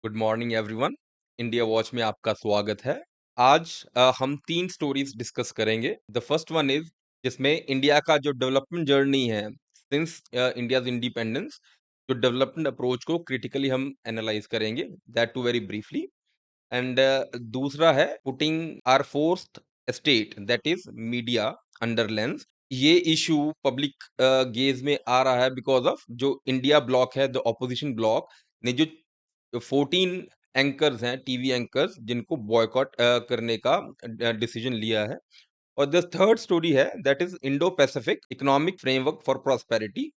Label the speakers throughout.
Speaker 1: Good morning everyone. India watch में आपका स्वागत है। आज हम 3 स्टोरीज डिस्कस करेंगे। द फर्स्ट वन इज जिसमें इंडिया का जो डेवलपमेंट जर्नी है सिंस इंडियाज इंडिपेंडेंस, जो डेवलपमेंट अप्रोच को क्रिटिकली हम एनालाइज करेंगे, that too very briefly. And दूसरा है putting our fourth state, that is media under lens. ये इशू पब्लिक गेज में आ रहा है बिकॉज ऑफ जो इंडिया ब्लॉक है, द ऑपोजिशन ब्लॉक ने जो 14 एंकर्स हैं, टीवी एंकर्स, जिनको बॉयकॉट करने का डिसीजन लिया है। और द थर्ड स्टोरी है that is Indo Pacific economic framework for prosperity,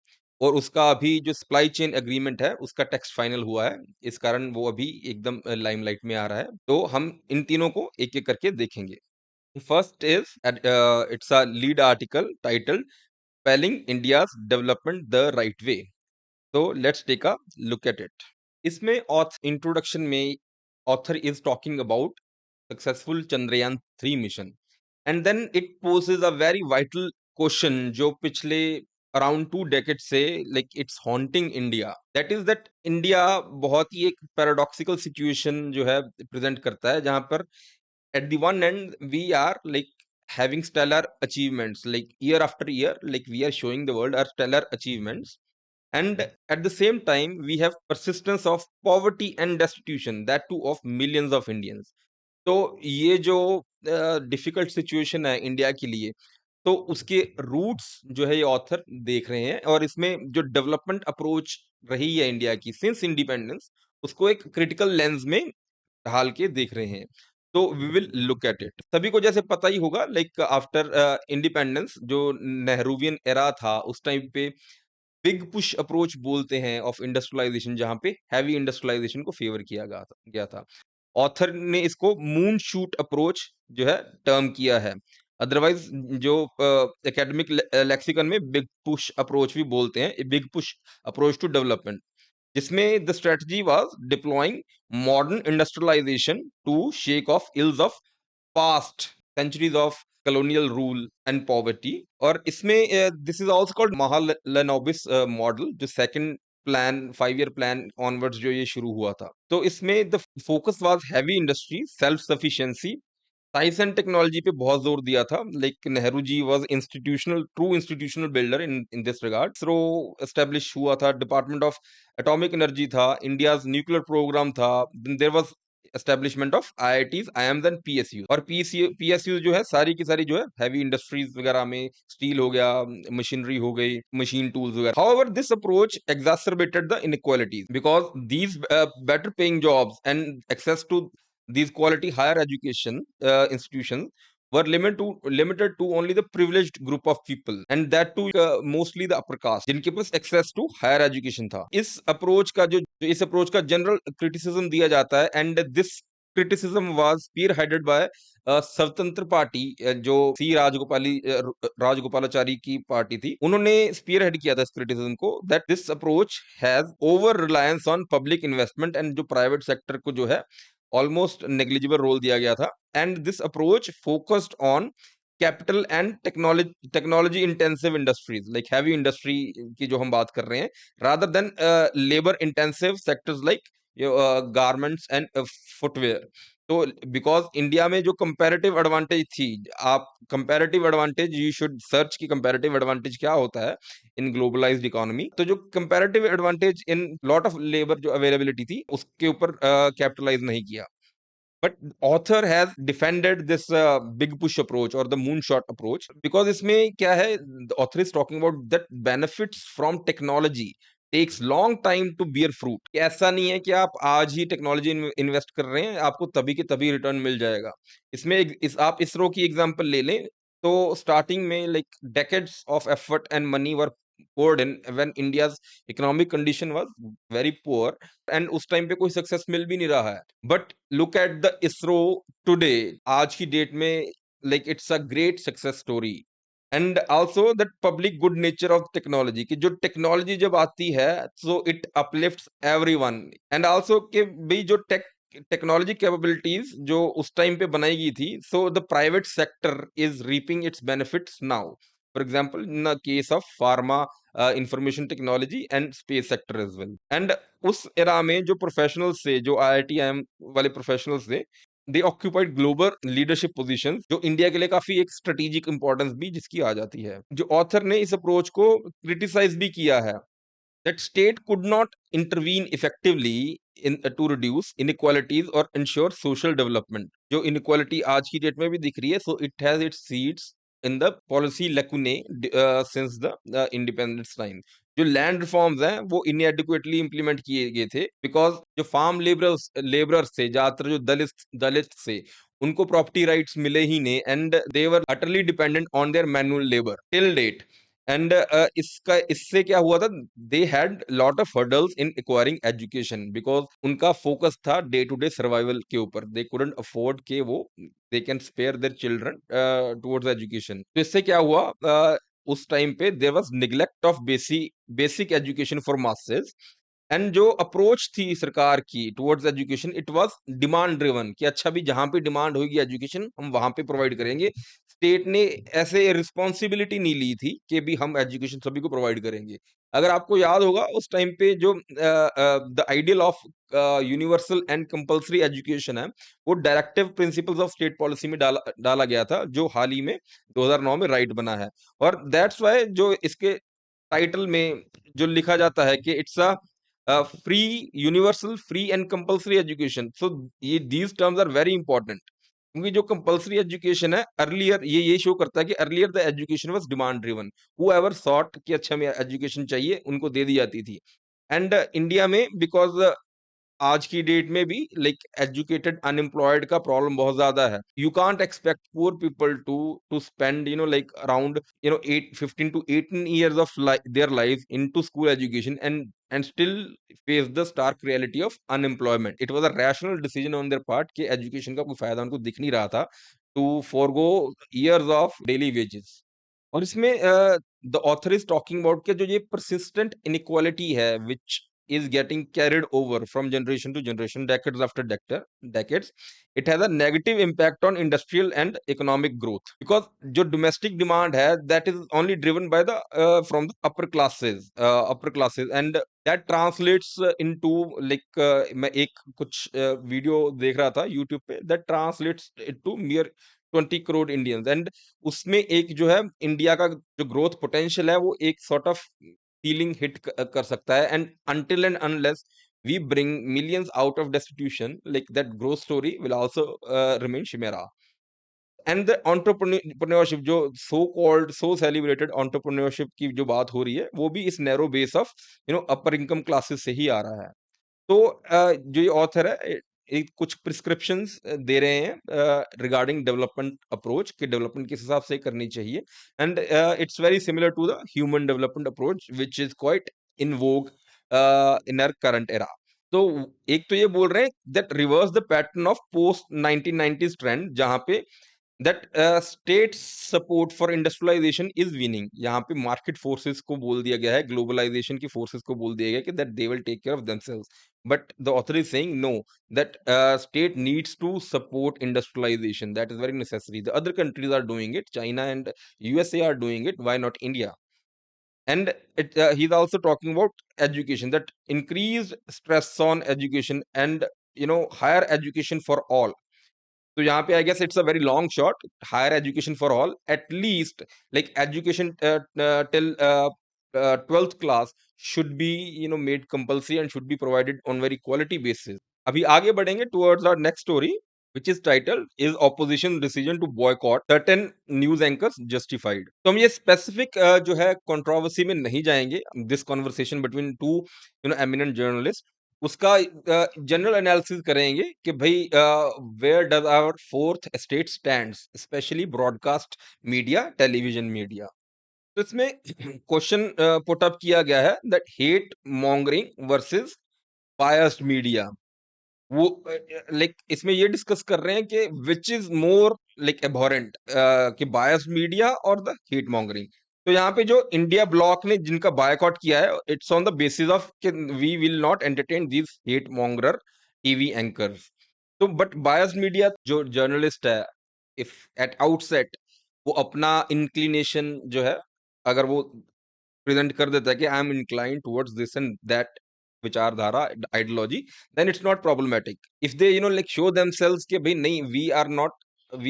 Speaker 1: और उसका अभी जो सप्लाई चेन एग्रीमेंट है उसका टेक्स्ट फाइनल हुआ है, इस कारण वो अभी एकदम लाइमलाइट में आ रहा है। तो हम इन तीनों को एक एक करके देखेंगे। First is it's a lead article titled spelling India's development the right way. तो let's take a look at it. इसमें इंट्रोडक्शन में author is talking about successful Chandrayaan 3 mission, and then it poses a very vital question जो पिछले around 2 decade से like it's haunting India, that is that India बहुत ही एक paradoxical situation जो है प्रेजेंट करता है, जहां पर at the one end we are like having stellar achievements, like year after year, like we are showing the world our stellar achievements, and at the same time we have persistence of poverty and destitution, that too of millions of Indians. तो ये जो difficult situation है India के लिए, तो उसके roots जो है ये ऑथर देख रहे हैं, और इसमें जो डेवलपमेंट अप्रोच रही है इंडिया की सिंस इंडिपेंडेंस, उसको एक क्रिटिकल लेंस में ढाल के देख रहे हैं। तो we will look at it. सभी को जैसे पता ही होगा, लाइक आफ्टर इंडिपेंडेंस जो नेहरूवियन एरा था, उस टाइम पे बिग पुश अप्रोच बोलते हैं ऑफ इंडस्ट्रियलाइजेशन, जहां पे हैवी इंडस्ट्रियलाइजेशन को फेवर किया गया था। ऑथर ने इसको मून शूट अप्रोच जो है टर्म किया है। अदरवाइज जो एकेडमिक लेक्सिकन में बिग पुश अप्रोच भी बोलते हैं, big push approach to development, जिसमें the strategy was deploying modern industrialisation to shake off ills of past centuries of colonial rule and poverty। और इसमें this is also called Mahalanobis model, जो second plan 5 year plan onwards जो ये शुरू हुआ था। तो इसमें the focus was heavy industry, self sufficiency, science and technology पे बहुत जोर दिया था। Like Nehru ji was true institutional builder in this regard. ISRO establish हुआ था, डिपार्टमेंट ऑफ एटॉमिक एनर्जी था, इंडियाज न्यूक्लियर प्रोग्राम था, there was establishment of IITs, IIMs and PSU. और पीएसयू जो है सारी की सारी जो है हैवी इंडस्ट्रीज वगैरह में, स्टील हो गया, मशीनरी हो गई, मशीन टूल्स वगैरह। However this approach exacerbated the inequalities because these better paying jobs and access to these quality higher education institutions were limited to only the privileged group of people, and that too mostly the upper caste, जिनके पास access to higher education था। इस approach का general criticism दिया जाता है, and this criticism was spearheaded by Swatantra party, जो C Rajagopalachari की party थी, उन्होंने स्पीयरहेड किया था इस क्रिटिसिज्म को, that this approach has over reliance on public investment, and जो प्राइवेट सेक्टर को जो है ऑलमोस्ट नेग्लिजिबल रोल दिया गया था। And this approach focused on capital and technology intensive industries, like heavy industry की जो हम बात कर रहे हैं, rather than labour intensive sectors like garments and footwear. तो बिकॉज इंडिया में जो कंपैरेटिव एडवांटेज थी, आप comparative advantage, you should search की कंपैरेटिव एडवांटेज क्या होता है इन ग्लोबलाइज्ड इकोनॉमी। तो जो comparative advantage in lot of labour जो अवेलेबिलिटी थी, उसके ऊपर कैपिटलाइज नहीं किया। But author has defended this big push approach or the moonshot approach because इसमें क्या है, the author is talking about that benefits from technology takes long time to bear fruit। कि ऐसा नहीं है कि आप आज ही टेक्नोलॉजी इन्वेस्ट कर रहे हैं, आपको तभी के तभी रिटर्न मिल जाएगा। इसमें आप इसरो की एग्जांपल ले लें, तो स्टार्टिंग में like decades of effort and money were poured in when India's economic condition was very poor, and उस टाइम पे कोई सक्सेस मिल भी नहीं रहा है। But look at the ISRO today, आज की डेट में, like it's a great success story. And also that public good nature of technology, कि जो टेक्नोलॉजी जब आती है so it uplifts everyone. And also कि भाई जो टेक्नोलॉजी कैपेबिलिटीज जो उस टाइम पे बनाई गई थी, so the private sector is reaping its benefits now. For example in the case of pharma information technology and space sector as well. And उस एरा में जो प्रोफेशनल्स थे, जो IIT-IIM वाले प्रोफेशनल्स थे, they occupied global leadership positions, जो India के लिए काफी एक स्ट्रेटेजिक इंपॉर्टेंस भी जिसकी आ जाती है। जो ऑथर ने इस अप्रोच को क्रिटिसाइज भी किया है, that state could not intervene effectively to reduce inequalities or ensure social development। जो inequality आज की डेट में भी दिख रही है, so it has its seeds in the policy lacunae since the independence time। जो लैंड रिफॉर्म्स हैं वो inadequately implement किए गए थे, बिकॉज जो फार्म लेबरर्स थे, ज्यादातर जो दलित थे, उनको प्रॉपर्टी राइट्स मिले ही नहीं, and they were utterly dependent on their manual labour till date. And इससे क्या हुआ था, they had lot of hurdles in acquiring education, because उनका फोकस था डे टू डे सर्वाइवल के ऊपर। दे कुडंट अफोर्ड के वो they can spare their children towards education. तो इससे क्या हुआ, उस टाइम पे there was neglect of basic education for masses. And जो अप्रोच थी सरकार की towards education, it was demand driven, कि अच्छा भी जहां पे डिमांड होगी एजुकेशन हम वहां पे प्रोवाइड करेंगे। स्टेट ने ऐसे रिस्पॉन्सिबिलिटी नहीं ली थी कि भी हम एजुकेशन सभी को प्रोवाइड करेंगे। अगर आपको याद होगा उस टाइम पे जो the ideal of universal and compulsory education है, वो directive principles of state policy में डाला गया था, जो हाल ही में 2009 में राइट बना है। और दैट्स वाई जो इसके टाइटल में जो लिखा जाता है कि it's a free, universal, free and compulsory education. So ये these terms are very important, क्योंकि जो कंपल्सरी एजुकेशन है, अर्लियर ये शो करता है कि earlier the education was demand driven. However sought कि अच्छा हमें एजुकेशन चाहिए, उनको दे दी जाती थी। एंड इंडिया में बिकॉज आज की डेट में भी लाइक एजुकेटेड अनएम्प्लॉयड का प्रॉब्लम बहुत ज्यादा है। You can't expect poor people to spend like around 8 15 to 18 years of their lives into school education and still face the stark reality of unemployment। It was a rational decision on their part कि education का कोई फायदा उनको दिख नहीं रहा था, to forego years of daily wages। और इसमें the author is talking about कि जो ये परसिस्टेंट इनइक्वालिटी है, विच is getting carried over from generation to generation, decades after decades, it has a negative impact on industrial and economic growth, because जो domestic demand है, that is only driven by the from the upper classes, and that translates into like मैं एक कुछ video देख रहा था YouTube पे, that translates it to mere 20 crore Indians. And उसमें एक जो है इंडिया का जो ग्रोथ पोटेंशियल है, वो एक सॉर्ट ऑफ फीलिंग हिट कर सकता है। And until and unless we bring millions out of destitution, like that growth story will also remain chimera। And the entrepreneurship, जो सो कॉल्ड सो सेलिब्रेटेड entrepreneurship की जो बात हो रही है, वो भी इस narrow base of upper income classes से ही आ रहा है। तो जो ये ऑथर है, एक कुछ प्रिस्क्रिप्शंस दे रहे हैं रिगार्डिंग डेवलपमेंट अप्रोच, कि डेवलपमेंट किस हिसाब से करनी चाहिए। And it's very similar to the human development approach which is quite in vogue in our current era. तो एक तो ये बोल रहे हैं that reverse the pattern of post 1990s trend, जहां पे that state support for industrialisation is winning. यहाँ पे मार्केट फोर्सेस को बोल दिया गया है, ग्लोबलाइजेशन की फोर्सेस को बोल दिया गया कि that they will take care of themselves. But the author is saying no, that state needs to support industrialisation, that is very necessary. The other countries are doing it, China and USA are doing it, why not India? And he's also talking about education, that increased stress on education and higher education for all। तो यहाँ पे I guess it's a very long shot, higher education for all, at least like education till 12th class should be made compulsory and should be provided on very quality basis. अभी आगे बढ़ेंगे towards our next story, which is titled is opposition decision to boycott certain news anchors justified। तो हम ये specific जो है controversy में नहीं जाएंगे, this conversation between two eminent journalist. उसका जनरल एनालिसिस करेंगे कि भाई where does our fourth state stands, specially broadcast media, television media. तो इसमें क्वेश्चन पुट अप किया गया है that hate mongering versus biased media. वो लाइक इसमें ये डिस्कस कर रहे हैं कि which is more like abhorrent, कि बायस्ड मीडिया और द हेट मॉन्गरिंग। तो यहाँ पे जो इंडिया ब्लॉक ने जिनका बायकॉट किया है, it's on the basis of कि we will not entertain this hate mongerer TV anchors. तो बट बायस्ड मीडिया जो जर्नलिस्ट है, इफ एट आउटसेट वो अपना इंक्लिनेशन जो है, अगर वो प्रेजेंट कर देता है कि I am inclined towards this and that विचारधारा, ideology, then it's not problematic. If they like show themselves कि भाई नहीं, we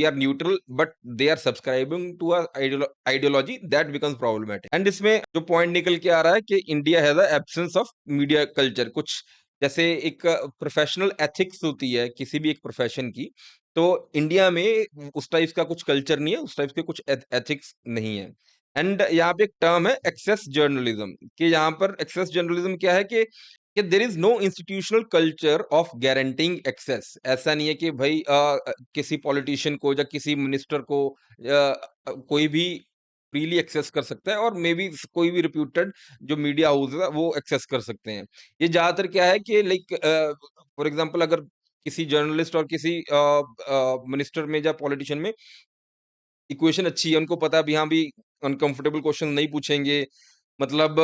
Speaker 1: are neutral but they are subscribing to a ideology, that becomes problematic. And इसमें जो point निकल के आ रहा है कि India has a absence of media culture. कुछ जैसे एक प्रोफेशनल एथिक्स होती है किसी भी एक प्रोफेशन की, तो इंडिया में उस टाइप का कुछ कल्चर नहीं है, उस टाइप के कुछ एथिक्स नहीं है। एंड यहाँ पे एक टर्म है एक्सेस जर्नलिज्म, कि यहाँ पर एक्सेस जर्नलिज्म क्या है कि there is no institutional culture of guaranteeing access. ऐसा नहीं है कि भाई किसी पॉलिटिशियन को या किसी मिनिस्टर को कोई भी फ्रीली एक्सेस कर सकता है, और मे बी कोई भी रिप्यूटेड जो मीडिया हाउस है वो एक्सेस कर सकते हैं। ये ज्यादातर क्या है कि लाइक फॉर एग्जांपल अगर किसी जर्नलिस्ट और किसी मिनिस्टर में या पॉलिटिशियन में इक्वेशन अच्छी है, उनको पता है भी हाँ भी अनकंफर्टेबल क्वेश्चन नहीं पूछेंगे, मतलब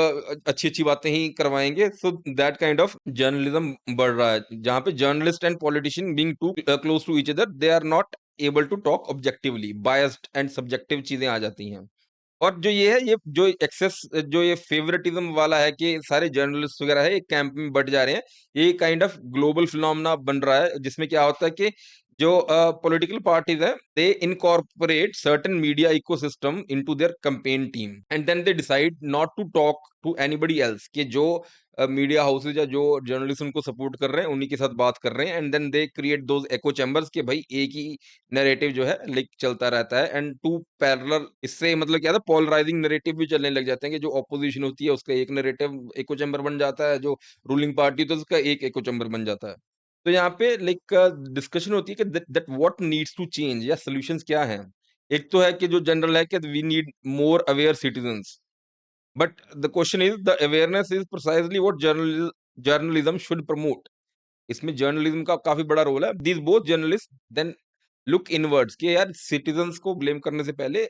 Speaker 1: अच्छी-अच्छी बातें ही करवाएँगे। So that kind of journalism बढ़ रहा है, जहाँ पे journalist and politician being too close to each other, they are not able to talk objectively, biased and subjective चीज़ें आ जाती हैं। और जो ये है, ये जो एक्सेस, जो ये फेवरेटिज्म वाला है कि सारे जर्नलिस्ट वगैरह है एक कैंप में बट जा रहे हैं, ये काइंड ऑफ ग्लोबल फिनोमेना बन रहा है, जिसमें क्या होता है कि जो पॉलिटिकल पार्टीज है, they incorporate certain media ecosystem into their campaign team and then they decide not to talk to anybody else, कि जो मीडिया हाउसेज या जो जर्नलिस्ट उनको सपोर्ट कर रहे हैं उन्हीं के साथ बात कर रहे हैं, and then they create those echo chambers के भाई एक ही नैरेटिव जो है लाइक चलता रहता है, एंड टू पैरेलल, इससे मतलब क्या था, पोलराइजिंग नैरेटिव भी चलने लग जाते हैं, कि जो ऑपोजिशन होती है उसका एक नैरेटिव इको चैम्बर बन जाता है, जो रूलिंग पार्टी तो उसका एक इको चैम्बर बन जाता है। तो यहाँ पे लाइक डिस्कशन होती है कि that what needs to change, या सॉल्यूशंस क्या हैं। एक तो है कि जो जनरल है कि we need more aware citizens, but the question is the awareness is precisely what journalism should promote. इसमें जर्नलिज्म का काफी बड़ा रोल है। These both journalist then look inwards, कि यार सिटीजन्स को ब्लेम करने से पहले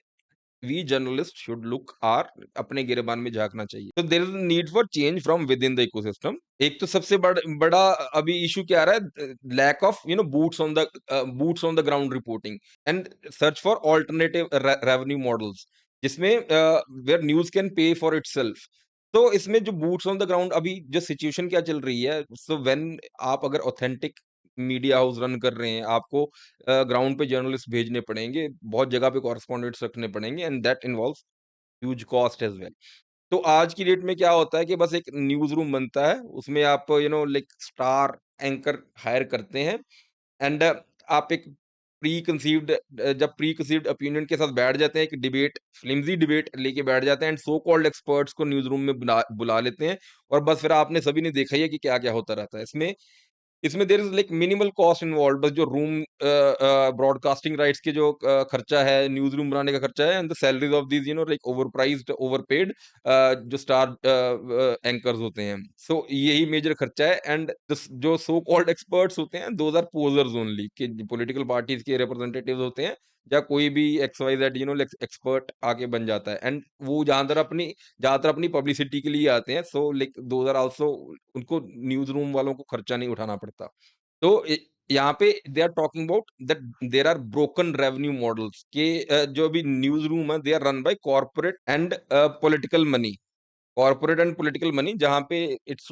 Speaker 1: we journalist should look are, अपने गिरेबान में झांकना चाहिए। तो there is need for change from within the ecosystem. एक तो सबसे बड़ा अभी इशू क्या आ रहा है, lack of boots on the ground reporting and search for alternative revenue models, जिसमें where news can pay for itself. तो इसमें जो बूट्स ऑन द ग्राउंड, अभी जो सिचुएशन क्या चल रही है, सो व्हेन आप अगर ऑथेंटिक मीडिया हाउस रन कर रहे हैं, आपको ग्राउंड पे जर्नलिस्ट भेजने पड़ेंगे, बहुत जगह पे कॉरेस्पॉन्डेंट्स रखने पड़ेंगे, and that involves huge cost as well. तो आज की डेट में क्या होता है कि बस एक न्यूज़ रूम बनता है, उसमें आप लाइक स्टार एंकर हायर करते हैं, एंड आप एक जब प्री कंसीव्ड ओपिनियन के साथ बैठ जाते हैं, एक डिबेट, फ्लिम्सी डिबेट लेके बैठ जाते हैं, एंड सो कॉल्ड एक्सपर्ट्स को न्यूज़ रूम में बुला लेते हैं, और बस फिर आपने सभी ने देखा ही है कि क्या-क्या होता रहता है। इसमें इसमें there is like minimal cost involved, बस जो रूम ब्रॉडकास्टिंग राइट्स के जो खर्चा है, न्यूज़ रूम बनाने का खर्चा है, and the salaries of these like overprized, overpaid जो स्टार एंकर्स होते हैं। सो यही मेजर खर्चा है, एंड जो सो कॉल्ड एक्सपर्ट्स होते हैं, दोज़ आर पोज़र्स ओनली, कि पॉलिटिकल पार्टीज़ के रिप्रेजेंटेटिव्स होते हैं, या कोई भी एक्स वाई ज़ेड एक्सपर्ट आके बन जाता है, एंड वो ज़्यादातर अपनी पब्लिसिटी के लिए आते हैं। So like those are also, उनको न्यूज़ रूम वालों को खर्चा नहीं उठाना पड़ता। तो यहाँ पे they are talking about that there are broken revenue models, के जो अभी न्यूज़ रूम है, they are run by corporate and political money, corporate and political money, जहाँ पे इट्स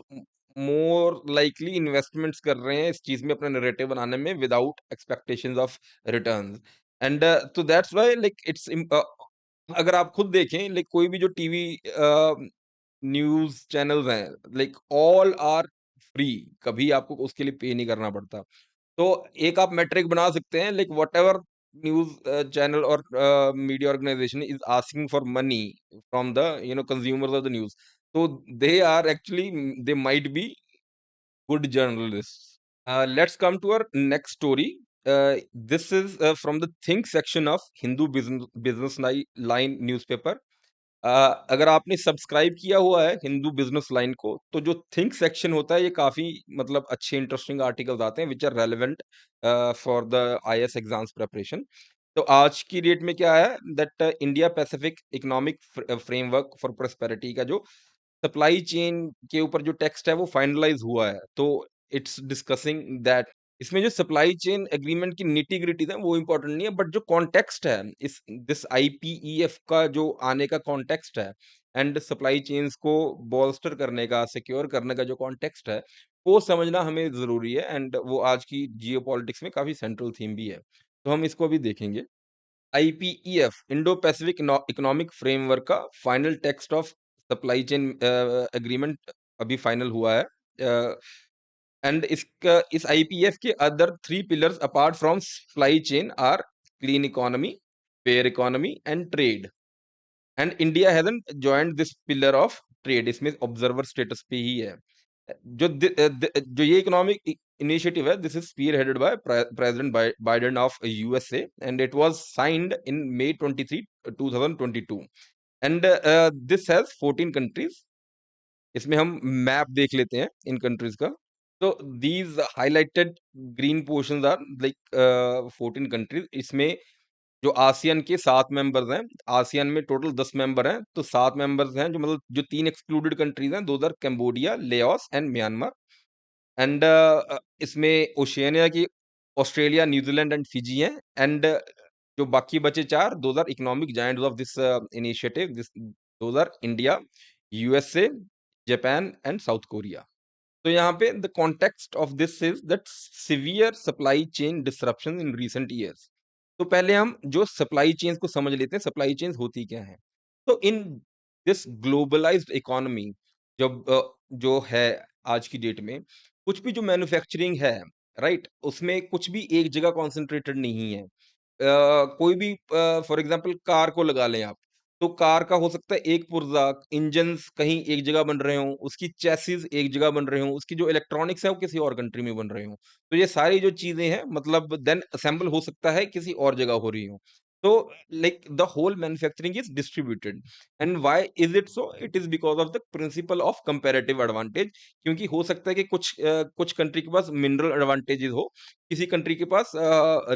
Speaker 1: मोर लाइकली इन्वेस्टमेंट्स कर रहे हैं इस चीज़ में, अपना नैरेटिव बनाने में, without expectations of returns. And तो दैट्स व्हाई लाइक अगर आप खुद देखें, लाइक कोई भी जो टीवी न्यूज़ चैनल्स हैं, लाइक ऑल आर फ्री, कभी आपको उसके लिए पे नहीं करना पड़ता। तो एक आप मेट्रिक बना सकते हैं, लाइक व्हाटएवर न्यूज़ चैनल और media organisation is asking for money from the consumers of the news, so they are actually, they might be good journalists. Let's come to our next story. This is from the think section of Hindu business line newspaper. अगर आपने subscribe किया हुआ है Hindu business line को, तो जो think section होता है, ये काफी मतलब अच्छे इंटरेस्टिंग आर्टिकल्स आते हैं which are relevant for the IAS exams preparation. तो आज की डेट में क्या है, that India Pacific economic framework for prosperity का जो सप्लाई चेन के ऊपर जो टेक्स्ट है वो फाइनलाइज हुआ है। तो इट्स डिस्कसिंग दैट इसमें जो सप्लाई चेन एग्रीमेंट की निटी-ग्रिटीज़ हैं वो इम्पोर्टेंट नहीं है, बट जो कॉन्टेक्स्ट है इस दिस आईपीईएफ का जो आने का कॉन्टेक्स्ट है एंड सप्लाई चेन्स को बोल्स्टर करने का, सिक्योर करने का जो कॉन्टेक्स्ट है, वो समझना हमें ज़रूरी है एंड वो आज की जियोपॉलिटिक्स में काफ़ी सेंट्रल थीम भी है। तो हम इसको भी देखेंगे। IPEF Indo Pacific economic framework का final text of supply chain agreement अभी फाइनल हुआ है। एंड इसका इस आईपीएफ के other 3 pillars apart from supply chain are clean economy, fair economy and trade. And India hasn't joined this pillar of trade, इसमें observer status पे ही है। जो ये इकोनॉमिक इनिशिएटिव है, this is spearheaded by President Biden of USA and it was signed in May 23, 2022 and this has 14 countries. इसमें हम map देख लेते हैं इन कंट्रीज का। तो these highlighted green portions are like 14 countries. इसमें जो आसियान के 7 मेंबर्स हैं, आसियान में टोटल 10 मेंबर हैं, तो 7 मेंबर्स हैं, जो मतलब जो 3 एक्सक्लूडेड कंट्रीज हैं, those are Cambodia, Laos and Myanmar. And इसमें ओशिनिया की ऑस्ट्रेलिया, न्यूजीलैंड एंड फिजी हैं। एंड जो बाकी बचे 4, those are economic giants of this initiative, this those are India, USA, Japan and South Korea. तो यहाँ पे the context of this is that severe supply chain disruption in recent years. तो पहले हम जो सप्लाई चेन्स को समझ लेते हैं, सप्लाई चेन्स होती क्या है। तो इन दिस ग्लोबलाइज्ड इकोनॉमी, जब जो है आज की डेट में, कुछ भी जो मैन्युफैक्चरिंग है, राइट, उसमें कुछ भी एक जगह कॉन्सेंट्रेटेड नहीं है। कोई भी फॉर एग्जांपल कार को लगा लें आप, तो कार का हो सकता है एक पुर्जा, इंजन्स कहीं एक जगह बन रहे हों, उसकी चेसिस एक जगह बन रहे हों, उसकी जो इलेक्ट्रॉनिक्स है वो किसी और कंट्री में बन रहे हों। तो ये सारी जो चीज़ें हैं, मतलब देन असेंबल हो सकता है किसी और जगह हो रही हों। तो like the whole manufacturing is distributed. And why is it so? It is because of the principle of comparative advantage. क्योंकि हो सकता है कि कुछ कंट्री के पास मिनरल एडवांटेजेस हो, किसी कंट्री के पास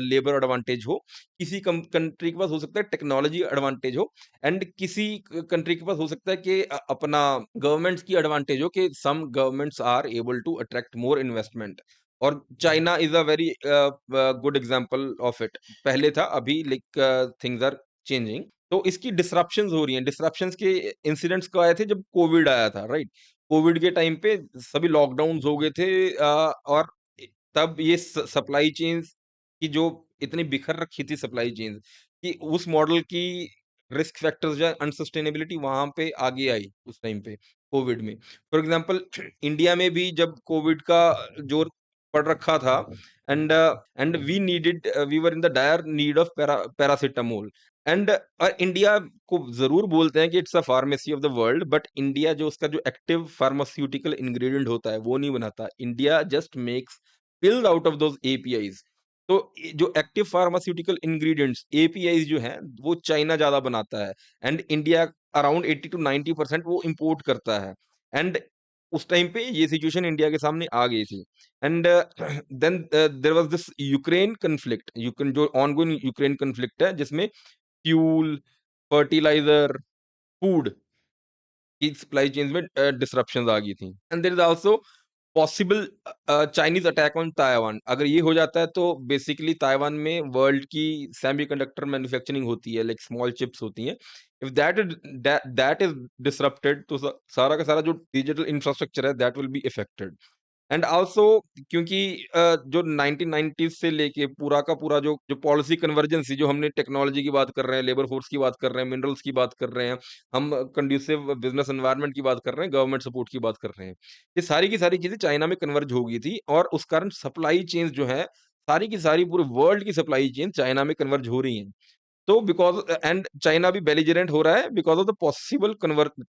Speaker 1: लेबर एडवांटेज हो, किसी कंट्री के पास हो सकता है टेक्नोलॉजी एडवांटेज हो, एंड किसी कंट्री के पास हो सकता है कि अपना गवर्नमेंट्स की एडवांटेज हो, कि some governments are able to attract more investment. और China is a very good example of it. पहले था, अभी लाइक थिंग्स आर चेंजिंग। तो इसकी डिसरप्शंस हो रही हैं। डिसरप्शंस के इंसिडेंट्स कब आए थे? जब कोविड आया था, राइट। कोविड के टाइम पे सभी लॉकडाउन्स हो गए थे, और तब ये सप्लाई चेन्स की जो इतनी बिखर रखी थी सप्लाई चेन्स, कि उस मॉडल की रिस्क फैक्टर्स जो है, अनसस्टेनेबिलिटी वहां पे आगे आई उस टाइम पे कोविड में। फॉर एग्जांपल इंडिया में भी जब कोविड का जोर पड़ रखा था, and we were in the dire need of paracetamol. And India को जरूर बोलते हैं कि it's a pharmacy of the world, but India जो उसका जो एक्टिव फार्मास्यूटिकल इंग्रेडिएंट होता है वो नहीं बनाता। India just makes pills out of those APIs. तो जो एक्टिव फार्मास्यूटिकल इंग्रेडिएंट्स एपीआईज जो हैं, वो चाइना ज्यादा बनाता है, एंड इंडिया अराउंड 80 to 90% वो इंपोर्ट करता है। एंड उस टाइम पे ये सिचुएशन इंडिया के सामने आ गई थी। And then there was this Ukraine conflict, Ukraine जो ऑनगोइंग यूक्रेन कन्फ्लिक्ट है, जिसमें फ्यूल, फर्टिलाइजर, फूड की सप्लाई चेन्स में डिसरप्शंस आ गई थी। And there is also possible Chinese attack on Taiwan. अगर ये हो जाता है, तो बेसिकली ताइवान में वर्ल्ड की सेमीकंडक्टर मैन्युफैक्चरिंग होती है, लाइक स्मॉल चिप्स होती हैं। इफ दैट इज डिसरप्टेड, तो सारा का सारा जो डिजिटल इंफ्रास्ट्रक्चर है, that will be affected. And also क्योंकि जो 1990s से लेके पूरा का पूरा जो पॉलिसी कन्वर्जेंसी, जो हमने टेक्नोलॉजी की बात कर रहे हैं, लेबर फोर्स की बात कर रहे हैं, मिनरल्स की बात कर रहे हैं, हम कंड्यूसिव बिजनेस एनवायरनमेंट की बात कर रहे हैं, गवर्नमेंट सपोर्ट की बात कर रहे हैं, ये सारी की सारी चीजें चाइना में कन्वर्ज हो गई थी, और उस कारण सप्लाई चेन्स जो है, सारी की सारी पूरे वर्ल्ड की सप्लाई चेन चाइना में कन्वर्ज हो रही हैं। तो बिकॉज एंड चाइना भी बेलिजरेंट हो रहा है because of the possible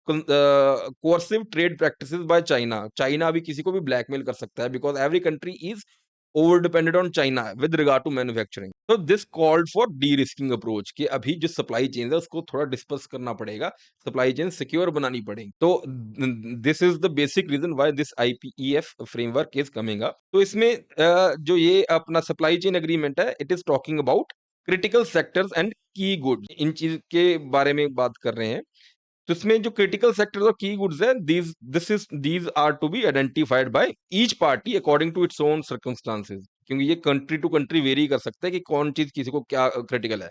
Speaker 1: coercive trade practices by China. China अभी किसी को भी ब्लैकमेल कर सकता है, because every country is over dependent on China with regard to manufacturing. तो this called for de risking approach, कि अभी जो सप्लाई चेन है उसको थोड़ा डिस्पर्स करना पड़ेगा, सप्लाई चेन सिक्योर बनानी पड़ेगी। तो this is the basic reason why this IPEF framework is coming up. तो इसमें जो ये अपना सप्लाई चेन एग्रीमेंट है, it is talking about critical sectors and key goods, इन चीज के बारे में बात कर रहे हैं। तो इसमें जो क्रिटिकल सेक्टर्स और की गुड्स है, these are to be identified by each party according to its own circumstances. क्योंकि ये कंट्री टू कंट्री वेरी कर सकता है कि कौन चीज़ किसी को क्या क्रिटिकल है।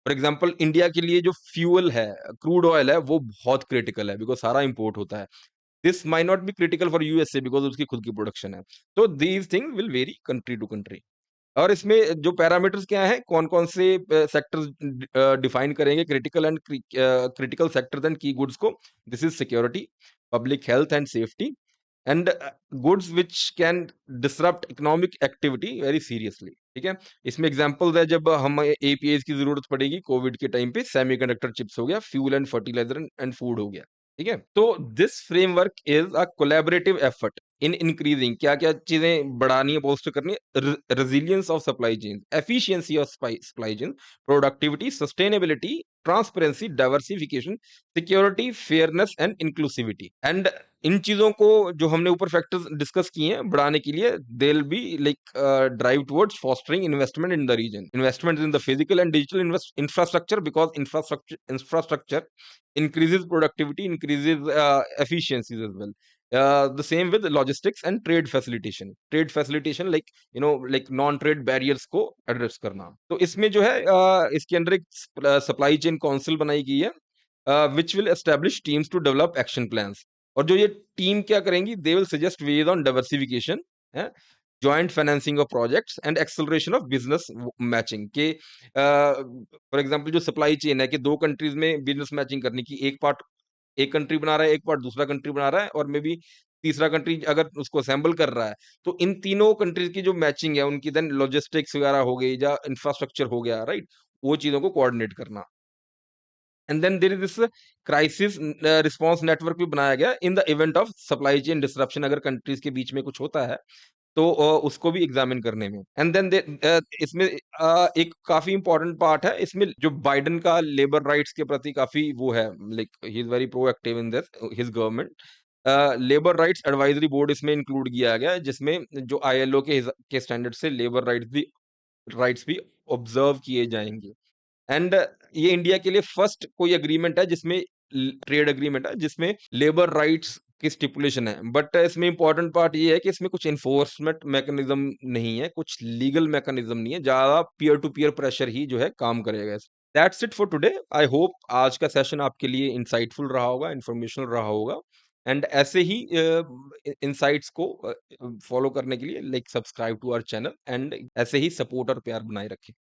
Speaker 1: फॉर एग्ज़ाम्पल इंडिया के लिए जो फ्यूल है, क्रूड ऑयल है, वो बहुत क्रिटिकल है बिकॉज़ सारा इम्पोर्ट होता है। This might not be critical for USA because उसकी खुद की प्रोडक्शन है। तो these things will vary country to country. और इसमें जो पैरामीटर्स क्या हैं, कौन-कौन से सेक्टर्स डिफाइन करेंगे critical sectors and key goods को? This is security, public health and safety and goods which can disrupt economic activity very seriously, ठीक है? इसमें एग्ज़ाम्पल्स है जब हमें एपीआईज़ की ज़रूरत पड़ेगी कोविड के टाइम पे सेमीकंडक्टर चिप्स हो गया, fuel and fertiliser and food हो गया, ठीक है? तो this framework is a collaborative effort in increasing क्या-क्या चीज़ें बढ़ानी है, बोस्ट करनी है? Resilience of supply chain, efficiency of supply chain, productivity, sustainability, transparency, diversification, security, fairness and inclusivity. And in चीज़ों को जो हमने ऊपर फैक्टर्स डिस्कस किए हैं बढ़ाने के लिए they will be like drive towards fostering investment in the region, investment in the physical and digital infrastructure because infrastructure increases productivity, increases efficiencies as well. The same with logistics and trade facilitation. Trade facilitation like like non-trade barriers को address करना. तो इसमें जो है इसके अंदर एक supply chain council बनाई गई है which will establish teams to develop action plans. और जो ये टीम क्या करेंगी? They will suggest ways on diversification, है, joint financing of projects and acceleration of business matching के फॉर एग्जांपल जो सप्लाई चेन है कि 2 कंट्रीज में बिजनेस मैचिंग करने की, एक पार्ट एक कंट्री बना रहा है, एक पार्ट दूसरा कंट्री बना रहा है और मे बी तीसरा कंट्री अगर उसको असेंबल कर रहा है, तो इन तीनों कंट्रीज की जो मैचिंग है उनकी देन लॉजिस्टिक्स वगैरह हो गई या इंफ्रास्ट्रक्चर हो गया, राइट? वो चीज़ों को कोऑर्डिनेट करना। And then there is this crisis response network भी बनाया गया in the event of supply chain disruption, अगर कंट्रीज के बीच में कुछ होता है तो उसको भी एग्जामिन करने में। एंड देन इसमें एक काफी इंपॉर्टेंट पार्ट है इसमें, जो बाइडेन का लेबर राइट्स के प्रति काफी वो है, like he is very proactive in this his government. Labour rights advisory board इसमें इंक्लूड किया गया है जिसमें जो आईएलओ के स्टैंडर्ड से लेबर राइट्स भी ऑब्जर्व किए जाएंगे। एंड ये इंडिया के लिए फर्स्ट कोई एग्रीमेंट है जिसमें ट्रेड एग्रीमेंट है जिसमें लेबर राइट्स की स्टिपुलेशन है, बट इसमें इंपॉर्टेंट पार्ट ये है कि इसमें कुछ इन्फोर्समेंट मैकेनिज्म नहीं है, कुछ लीगल मैकेनिज्म नहीं है, ज्यादा पीयर टू पीयर प्रेशर ही जो है काम करेगा। That's it for today. I hope आज का सेशन आपके लिए इंसाइटफुल रहा होगा, इंफॉर्मेशनल रहा होगा। एंड ऐसे ही इंसाइट्स को फॉलो करने के लिए like subscribe to our channel and ऐसे ही सपोर्ट और प्यार बनाए रखें।